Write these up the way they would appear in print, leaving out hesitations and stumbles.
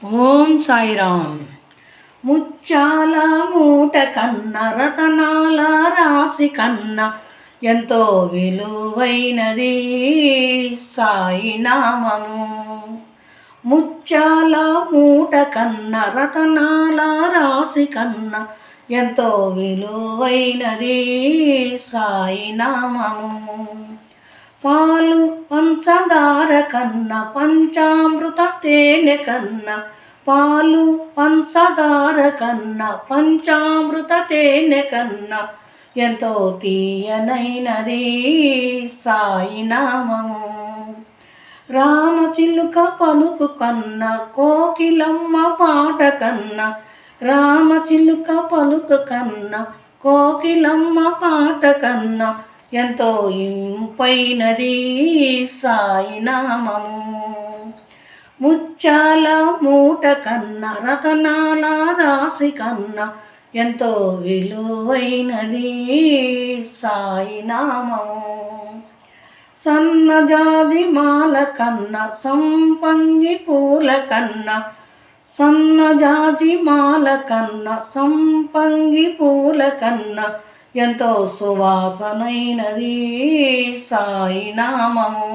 ఓం సాయిరామ్. ముత్యాల మూట కన్న రతనాల రాశి కన్న ఎంతో విలువైనది సాయి నామము. ముత్యాల మూట కన్న రతనాల రాశి కన్న ఎంతో విలువైనది సాయి నామము. పాలు పంచదార కన్న పంచామృత తేనె కన్న, పాలు పంచదార కన్న పంచామృత తేనె కన్న ఎంతో తీయనైనది సాయి నామము. రామచిలుక పలుకు కన్న కోకిలమ్మ పాట కన్న, రామచిలుక పలుకు కన్న కోకిలమ్మ పాట కన్న ఎంతో ఇంపైనది సాయి నామము. ముత్యాల మూట కన్న రతనాల రాశి కన్న ఎంతో విలువైనది సాయి నామము. సన్నజాజి మాల కన్న సంపంగి పూల కన్న, సన్నజాజి మాల కన్న సంపంగి పూల కన్న ఎంతో సువాసనైనది సాయి నామము.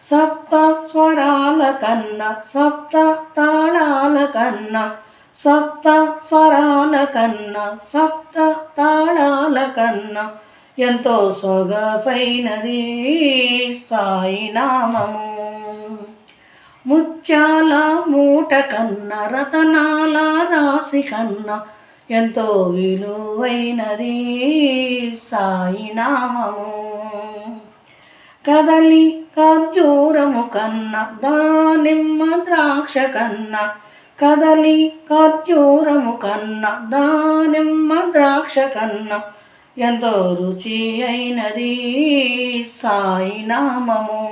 సప్త స్వరాల కన్న సప్త తాళాల కన్న, సప్త స్వరాల కన్న సప్త తాళాల కన్న ఎంతో సొగసైనది సాయి నామము. ముత్యాల మూట కన్న రతనాల రాశి కన్న ఎంతో విలువైనది సాయి నామము. కదలి ఖర్జూరము కన్న దానిమ్మ ద్రాక్ష కన్న, కదలి ఖర్జూరము కన్న దానిమ్మ ద్రాక్ష కన్న ఎంతో రుచి అయినది సాయి నామము.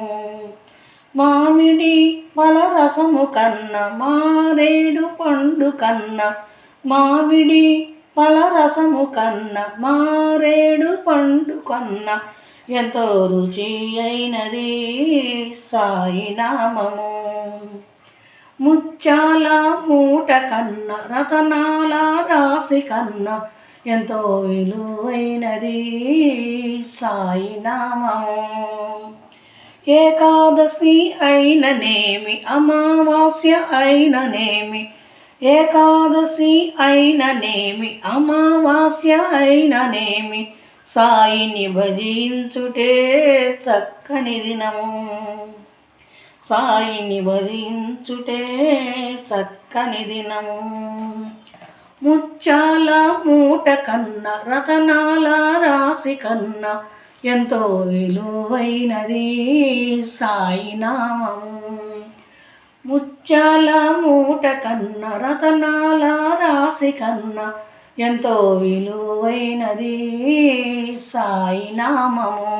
మామిడి ఫలరసము కన్న మారేడు పండు కన్న, మామిడి ఫలరసము కన్న మారేడు పండు కన్న ఎంతో రుచి అయినది సాయి నామము. ముత్యాల మూట కన్న రతనాల రాశి కన్న ఎంతో విలువైనది సాయి నామము. ఏకాదశి అయిననేమి అమావాస్య అయిననేమి, ఏకాదశి అయిననేమి అమావాస్య అయిననేమి సాయిని భజించుటే చక్కని దినము, సాయిని భజించుటే చక్కని దినము. ముత్యాల మూట కన్న రతనాల రాశి కన్న ఎంతో విలువైనది సాయి నామము. ముత్యాల మూట కన్న రతనాల రాశి కన్న ఎంతో విలువైనది సాయి నామము.